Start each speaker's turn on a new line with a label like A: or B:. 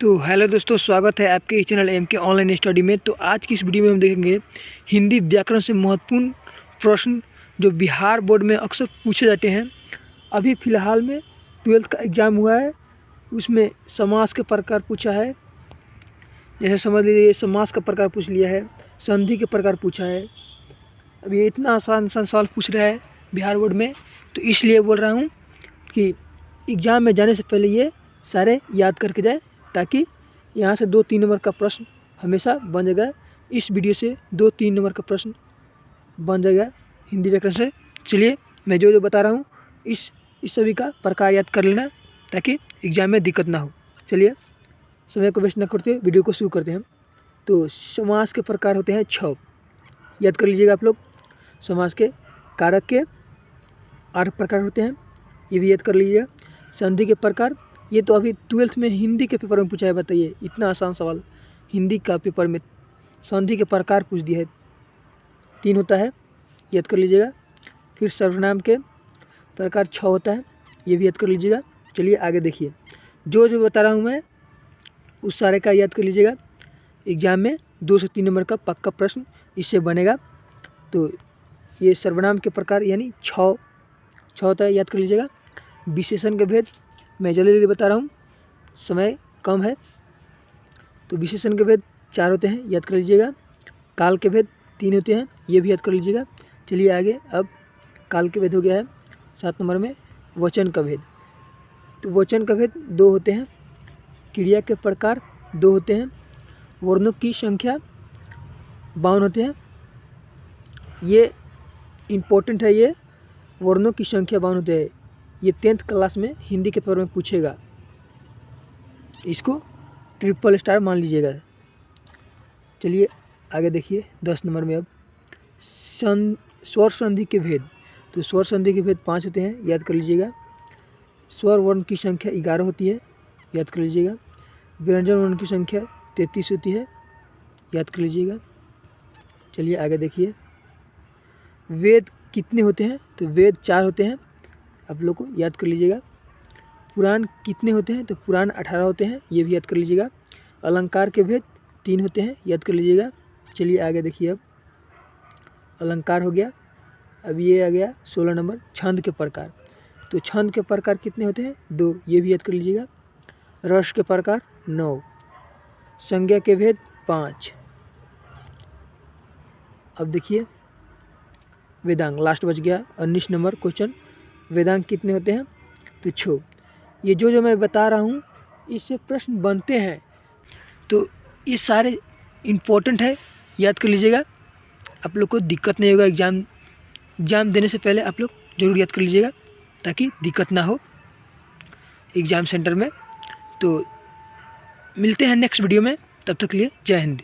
A: तो हेलो दोस्तों, स्वागत है आपके इस चैनल एम के ऑनलाइन स्टडी में। तो आज की इस वीडियो में हम देखेंगे हिंदी व्याकरण से महत्वपूर्ण प्रश्न जो बिहार बोर्ड में अक्सर पूछे जाते हैं। अभी फ़िलहाल में 12th का एग्ज़ाम हुआ है, उसमें समास के प्रकार पूछा है। जैसे समझ लीजिए समास का प्रकार पूछ लिया है, संधि के प्रकार पूछा है। अभी इतना आसान सवाल पूछ रहा है बिहार बोर्ड में, तो इसलिए बोल रहा हूँ कि एग्ज़ाम में जाने से पहले ये सारे याद करके जाए, ताकि यहाँ से 2-3 नंबर का प्रश्न हमेशा बन जाएगा। इस वीडियो से 2-3 नंबर का प्रश्न बन जाएगा हिंदी व्याकरण से। चलिए मैं जो बता रहा हूँ इस सभी का प्रकार याद कर लेना, ताकि एग्ज़ाम में दिक्कत ना हो। चलिए समय को वेस्ट न करते हुए वीडियो को शुरू करते हैं। तो समास के प्रकार होते हैं 6, याद कर लीजिएगा आप लोग। समास के कारक के 8 प्रकार होते हैं, ये भी याद कर लीजिएगा। संधि के प्रकार, ये तो अभी 12th में हिंदी के पेपर में पूछा है। बताइए, इतना आसान सवाल हिंदी का पेपर में संधि के प्रकार पूछ दिया है। 3 होता है, याद कर लीजिएगा। फिर सर्वनाम के प्रकार 6 होता है, ये भी याद कर लीजिएगा। चलिए आगे देखिए, जो बता रहा हूँ मैं उस सारे का याद कर लीजिएगा। एग्ज़ाम में 2 से 3 नंबर का पक्का प्रश्न इससे बनेगा। तो ये सर्वनाम के प्रकार यानी 6 होता है, याद कर लीजिएगा। विशेषण के भेद मैं जल्दी बता रहा हूँ, समय कम है। तो विशेषण के भेद 4 होते हैं, याद कर लीजिएगा। काल के भेद 3 होते हैं, ये भी याद कर लीजिएगा। चलिए आगे, अब काल के भेद हो गया है 7 नंबर में। वचन का भेद, तो वचन का भेद 2 होते हैं। क्रिया के प्रकार 2 होते हैं। वर्णों की संख्या 52 होते हैं, ये इम्पोर्टेंट है। ये वर्णों की संख्या 52 होते हैं, ये 10th क्लास में हिंदी के पेपर में पूछेगा। इसको ट्रिपल स्टार मान लीजिएगा। चलिए आगे देखिए 10 नंबर में। अब स्वर संधि के भेद, तो स्वर संधि के भेद 5 होते हैं, याद कर लीजिएगा। स्वर वर्ण की संख्या 11 होती है, याद कर लीजिएगा। व्यंजन वर्ण की संख्या 33 होती है, याद कर लीजिएगा। चलिए आगे देखिए, वेद कितने होते हैं, तो वेद 4 होते हैं, आप लोग को याद कर लीजिएगा। पुराण कितने होते हैं, तो पुराण 18 होते हैं, ये भी याद कर लीजिएगा। अलंकार के भेद 3 होते हैं, याद कर लीजिएगा। चलिए आगे देखिए, अब अलंकार हो गया। अब ये आ गया 16 नंबर, छंद के प्रकार। तो छंद के प्रकार कितने होते हैं, 2, ये भी याद कर लीजिएगा। रस के प्रकार 9, संज्ञा के भेद 5। अब देखिए वेदांग, लास्ट बच गया 19 नंबर क्वेश्चन। वेदांग कितने होते हैं, तो 6। ये जो मैं बता रहा हूँ इससे प्रश्न बनते हैं, तो ये सारे इम्पोर्टेंट है, याद कर लीजिएगा। आप लोग को दिक्कत नहीं होगा। एग्ज़ाम देने से पहले आप लोग ज़रूर याद कर लीजिएगा, ताकि दिक्कत ना हो एग्ज़ाम सेंटर में। तो मिलते हैं नेक्स्ट वीडियो में, तब तक के लिए जय हिंद।